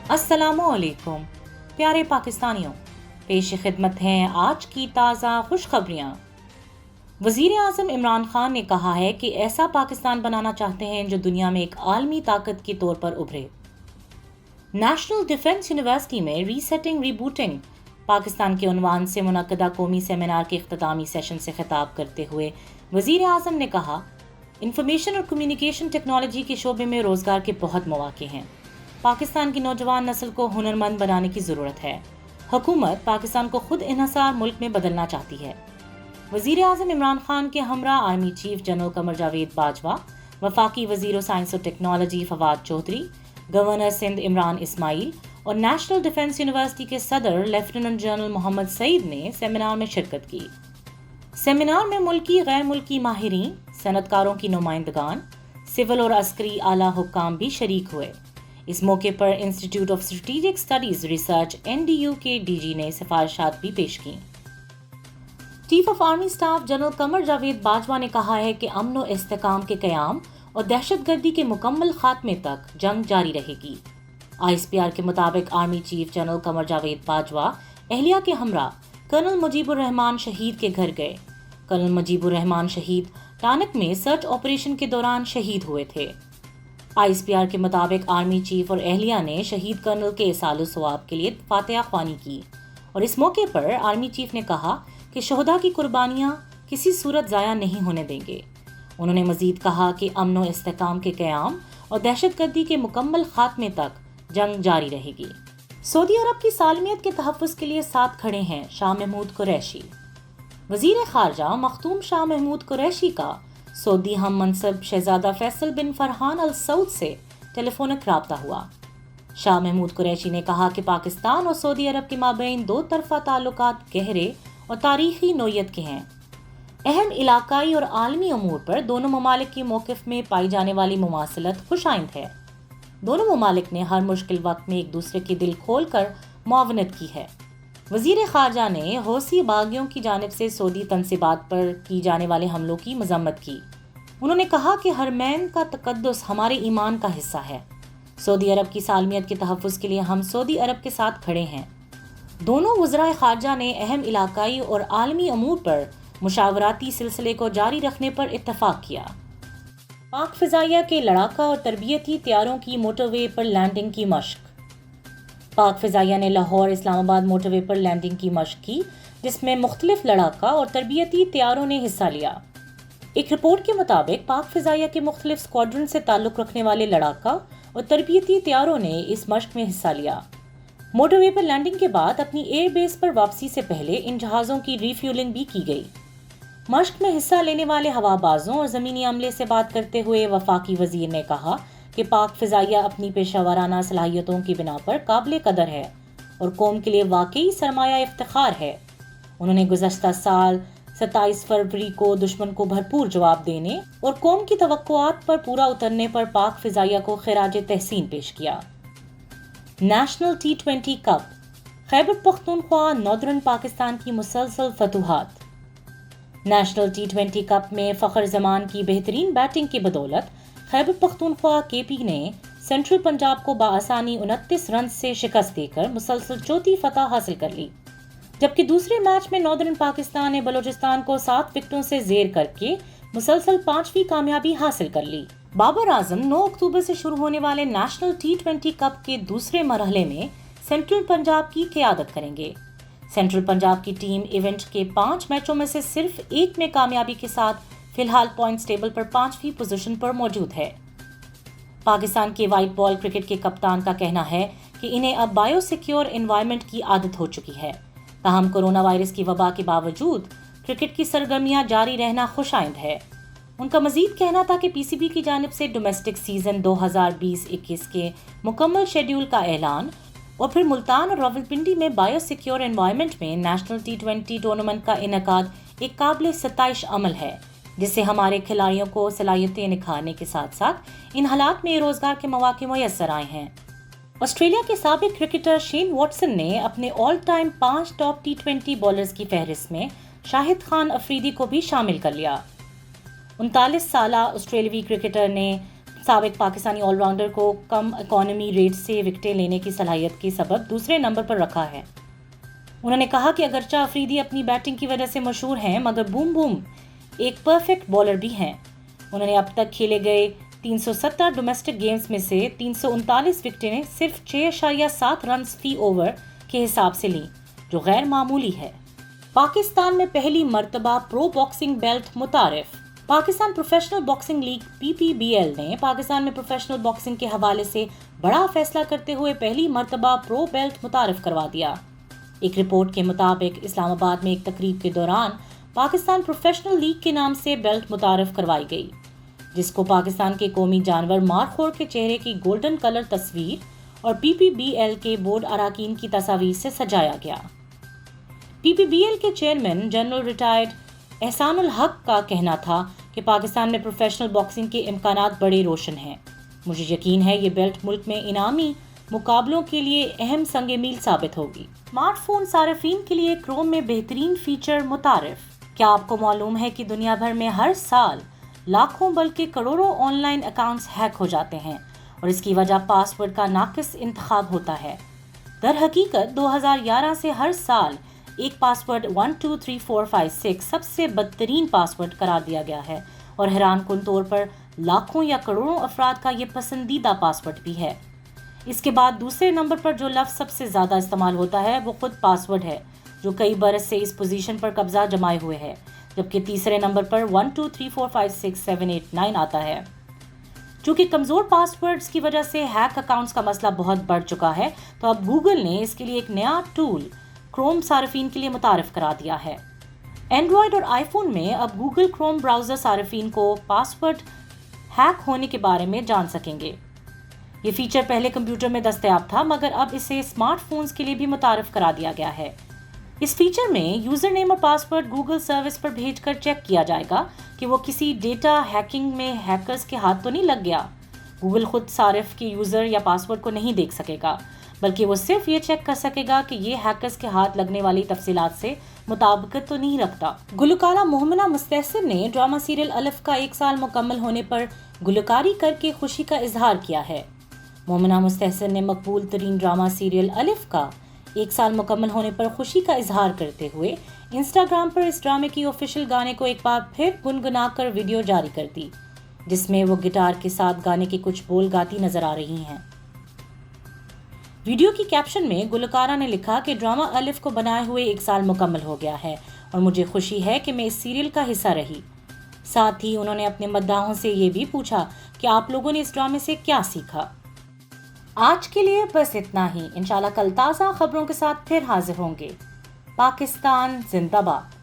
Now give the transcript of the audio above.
अस्सलामु अलैकुम प्यारे पाकिस्तानियों, पेश खिदमत हैं आज की ताज़ा खुशखबरियाँ। वज़ीर आज़म इमरान खान ने कहा है कि ऐसा पाकिस्तान बनाना चाहते हैं जो दुनिया में एक आलमी ताकत के तौर पर उभरे। नेशनल डिफेंस यूनिवर्सिटी में रीसेटिंग रीबूटिंग पाकिस्तान के उन्वान से मुनक्कदा कौमी सेमिनार के इख्तितामी सेशन से खिताब करते हुए वज़ीर आज़म ने कहा, इंफॉर्मेशन और कम्युनिकेशन टेक्नोलॉजी के शोबे में रोज़गार के बहुत मौके हैं। पाकिस्तान की नौजवान नस्ल को हुनरमंद बनाने की ज़रूरत है। हुकूमत पाकिस्तान को खुद इन्हसार मुल्क में बदलना चाहती है। वज़ीर आज़म इमरान खान के हमरा army chief general Qamar Javed Bajwa, वफाकी वज़ीर साइंस और टेक्नोलॉजी फवाद चौधरी, गवर्नर सिंध इमरान इस्माइल और नेशनल डिफेंस यूनिवर्सिटी के सदर लेफ्टिनेंट जनरल मोहम्मद सईद ने सेमिनार में शिरकत की। सेमिनार में मुल्की गैर मुल्की माहिरीन, सनतकारों की नुमाइंदगान, सिविल और अस्करी आला हुक्काम भी शरीक हुए। इस मौके पर institute of strategic studies research NDU के DG ने सिफारिशात भी पेश की। Chief of army staff general Qamar Javed Bajwa ने कहा है कि अमन और इस्तेकाम के क़याम और दहशतगर्दी के मुकम्मल खात्मे तक जंग जारी रहेगी। ISPR के मुताबिक army chief general Qamar Javed Bajwa अहलिया के हमरा कर्नल मुजीबुर रहमान शहीद के घर गए। कर्नल मुजीबुर रहमान शहीद टानक में सर्च ऑपरेशन के दौरान शहीद हुए थे। ISPR के मुताबिक आर्मी चीफ और अहलिया ने शहीद कर्नल के इसाल सवाब के लिए फातिहा ख्वानी की और इस मौके पर आर्मी चीफ ने कहा कि शहदा की कुर्बानियां किसी सूरत ज़ाया नहीं होने देंगे। उन्होंने मजीद कहा कि अमन व इस्तेकाम के क़याम और दहशतगर्दी के मुकम्मल खात्मे तक जंग जारी रहेगी। सऊदी अरब की सालमियत के तहफ़्फ़ुज़ के लिए साथ खड़े हैं शाह महमूद कुरैशी। वज़ीर ख़ारजा मखदूम शाह महमूद कुरैशी का सऊदी हम मनसब शहजादा फैसल बिन फरहान अल सऊद से टेलीफोनिक राब्ता हुआ। शाह महमूद कुरैशी ने कहा कि पाकिस्तान और सऊदी अरब के माबैन दो तरफ़ा ताल्लुकात गहरे और तारीख़ी नोयत के हैं। अहम इलाकाई और आलमी अमूर पर दोनों ममालिक की मौक़िफ़ में पाई जाने वाली मुमासलत खुशाइंद है। दोनों ममालिक ने हर मुश्किल वक्त में एक दूसरे के दिल खोल कर मुआवनत की है। वज़ीर ख़ारजा ने हौसी बागियों की जानिब से सऊदी तनसीबात पर की जाने वाले हमलों की मज़म्मत की। उन्होंने कहा कि हरमैन का तक़द्दुस हमारे ईमान का हिस्सा है। सऊदी अरब की सालमियत के तहफ़्फ़ुज़ के लिए हम सऊदी अरब के साथ खड़े हैं। दोनों वज़राए ख़ारजा ने अहम इलाकाई और आलमी अमूर पर मुशावराती सिलसिले को जारी रखने पर इत्तफ़ाक़ किया। पाक फ़िज़ाइया के लड़ाका और तरबियती तैयारों की मोटरवे पर लैंडिंग की मशक़। पाक फ़िज़ाइया ने लाहौर इस्लामाबाद मोटरवे पर लैंडिंग की मशक़ की, जिसमें मुख्तलिफ लड़ाका और तरबियती तैयारों ने हिस्सा लिया। एक रिपोर्ट के मुताबिक पाक फ़िज़ाइया के मुख्तलिफ स्क्वाड्रन से ताल्लुक़ रखने वाले लड़ाका और तरबियती तैयारों ने इस मशक़ में हिस्सा लिया। मोटरवे पर लैंडिंग के बाद अपनी एयर बेस पर वापसी से पहले इन जहाज़ों की रीफ्यूलिंग भी की गई। मशक़ में हिस्सा लेने वाले हवाबाजों और ज़मीनी अमले से बात करते हुए वफाकी वज़ीर ने कहा कि पाक फ़िज़ाइया अपनी पेशावराना सलाहियतों की बिना पर काबिल कदर है और कौम के लिए वाकई सरमाया इफ्तिखार है। उन्होंने गुज़श्ता साल 27 फरवरी को दुश्मन को भरपूर जवाब देने और कौम की तवक्कुआत पर पूरा उतरने पर पाक फ़िज़ाइया को खिराज तहसीन पेश किया। National T20 cup, Khyber Pakhtunkhwa northern Pakistan की मुसलसल फतूहात। नेशनल T20 कप में फ़ख्र ज़मान की बेहतरीन बैटिंग की बदौलत खैबर पख्तूनख्वा KP ने सेंट्रल पंजाब को बआसानी 29 रन से शिकस्त देकर मुसलसल चौथी फतह हासिल कर ली, जबकि दूसरे मैच में नॉर्दर्न पाकिस्तान ने बलोचिस्तान को 7 विकेटों से ज़ेर करके मुसलसल 5वीं कामयाबी हासिल कर ली। बाबर आजम 9 अक्टूबर से शुरू होने वाले नेशनल T20 कप के दूसरे मरहले में सेंट्रल पंजाब की क़यादत करेंगे। सेंट्रल पंजाब की टीम इवेंट के 5 मैचों में से सिर्फ एक में कामयाबी के साथ फिलहाल पॉइंट्स टेबल पर 5वीं पोजीशन पर मौजूद है। पाकिस्तान के वाइट बॉल क्रिकेट के कप्तान का कहना है कि इन्हें अब बायोसिक्योर एनवायरनमेंट की आदत हो चुकी है। ताहम कोरोना वायरस की वबा के बावजूद क्रिकेट की सरगर्मियां जारी रहना खुशाइंद है। उनका मजीद कहना था कि PCB की जानिब से डोमेस्टिक सीजन 2020-21 के मुकम्मल शेड्यूल का ऐलान और फिर मुल्तान और रावलपिंडी में बायोसिक्योर एनवायरनमेंट में नेशनल T20 टूर्नामेंट का इनेकाद एक काबिल सताइश अमल है, जिससे हमारे खिलाड़ियों को सलाहियतें निखारने के साथ साथ इन हालात में रोजगार के मौके मुयस्सर आए हैं। ऑस्ट्रेलिया के साबिक क्रिकेटर शेन वॉटसन ने अपने all time 5 top T20 bowlers की फहरिस्त में शाहिद खान अफरीदी को भी शामिल कर लिया। 39 साला ऑस्ट्रेलियावी क्रिकेटर ने سابق پاکستانی آل راؤنڈر کو کم اکانومی ریٹ سے وکٹیں لینے کی صلاحیت کے سبب دوسرے نمبر پر رکھا ہے۔ انہوں نے کہا کہ اگرچہ افریدی اپنی بیٹنگ کی وجہ سے مشہور ہیں مگر بوم بوم ایک پرفیکٹ بالر بھی ہیں۔ انہوں نے اب تک کھیلے گئے 370 ڈومیسٹک گیمز میں سے 339 وکٹیں صرف 6.7 رنز فی اوور کے حساب سے لیں، جو غیر معمولی ہے۔ پاکستان میں پہلی مرتبہ پرو باکسنگ بیلٹ متعارف۔ Pakistan professional boxing league PPBL نے پاکستان میں پروفیشنل باکسنگ کے حوالے سے بڑا فیصلہ کرتے ہوئے پہلی مرتبہ پرو بیلٹ متعارف کروا دیا۔ ایک رپورٹ کے مطابق اسلام آباد میں ایک تقریب کے دوران پاکستان پروفیشنل لیگ کے نام سے بیلٹ متعارف کروائی گئی، جس کو پاکستان کے قومی جانور مارخور کے چہرے کی گولڈن کلر تصویر اور PPBL کے بورڈ اراکین کی تصاویر سے سجایا گیا۔ PPBL کے چیئرمین جنرل ریٹائرڈ احسان الحق کا کہنا تھا کہ پاکستان میں پروفیشنل باکسنگ کے امکانات بڑے روشن ہیں۔ مجھے یقین ہے یہ بیلٹ ملک میں انعامی مقابلوں کے لیے اہم سنگ میل ثابت ہوگی۔ اسمارٹ فون صارفین کے لیے کروم میں بہترین فیچر متعارف۔ کیا آپ کو معلوم ہے کہ دنیا بھر میں ہر سال لاکھوں بلکہ کروڑوں آن لائن اکاؤنٹس ہیک ہو جاتے ہیں اور اس کی وجہ پاس ورڈ کا ناقص انتخاب ہوتا ہے۔ در حقیقت 2011 سے ہر سال ایک پاس ورڈ 123456 سب سے بدترین پاس ورڈ قرار دیا گیا ہے اور حیران کن طور پر لاکھوں یا کروڑوں افراد کا یہ پسندیدہ پاس ورڈ بھی ہے۔ اس کے بعد دوسرے نمبر پر جو لفظ سب سے زیادہ استعمال ہوتا ہے وہ خود پاس ورڈ ہے، جو کئی برس سے اس پوزیشن پر قبضہ جمائے ہوئے ہے، جبکہ تیسرے نمبر پر 12345678 آتا ہے۔ چونکہ کمزور پاس ورڈز کی وجہ سے ہیک اکاؤنٹس کا مسئلہ بہت بڑھ چکا ہے، تو اب گوگل نے اس کے لیے ایک نیا ٹول کروم صارفین کے لیے متعارف کرا دیا ہے۔ اینڈرائیڈ اور آئی فون میں اب گوگل کروم براؤزر صارفین کو پاس ورڈ ہیک ہونے کے بارے میں جان سکیں گے۔ یہ فیچر پہلے کمپیوٹر میں دستیاب تھا مگر اب اسے اسمارٹ فونز کے لیے بھی متعارف کرا دیا گیا ہے۔ اس فیچر میں یوزر نیم اور پاس ورڈ گوگل سروس پر بھیج کر چیک کیا جائے گا کہ وہ کسی ڈیٹا ہیکنگ میں ہیکرز کے ہاتھ تو نہیں لگ گیا۔ گوگل خود صارف کے یوزر یا پاس ورڈ کو نہیں دیکھ سکے گا، بلکہ وہ صرف یہ چیک کر سکے گا کہ یہ ہیکرز کے ہاتھ لگنے والی تفصیلات سے مطابقت تو نہیں رکھتا۔ گلوکارہ مومنہ مستحسن نے ڈرامہ سیریل الف کا 1 سال مکمل ہونے پر گلوکاری کر کے خوشی کا اظہار کیا ہے۔ مومنہ مستحسن نے مقبول ترین ڈرامہ سیریل الف کا 1 سال مکمل ہونے پر خوشی کا اظہار کرتے ہوئے انسٹاگرام پر اس ڈرامے کی آفیشیل گانے کو ایک بار پھر گنگنا کر ویڈیو جاری کر دی، جس میں وہ گٹار کے ساتھ گانے کے کچھ بول گاتی نظر آ رہی ہیں۔ ویڈیو کی کیپشن میں گلوکارہ نے لکھا کہ ڈرامہ الف کو بنائے ہوئے 1 سال مکمل ہو گیا ہے اور مجھے خوشی ہے کہ میں اس سیریل کا حصہ رہی۔ ساتھ ہی انہوں نے اپنے مداحوں سے یہ بھی پوچھا کہ آپ لوگوں نے اس ڈرامے سے کیا سیکھا۔ آج کے لیے بس اتنا ہی، انشاءاللہ کل تازہ خبروں کے ساتھ پھر حاضر ہوں گے۔ پاکستان زندہ باد۔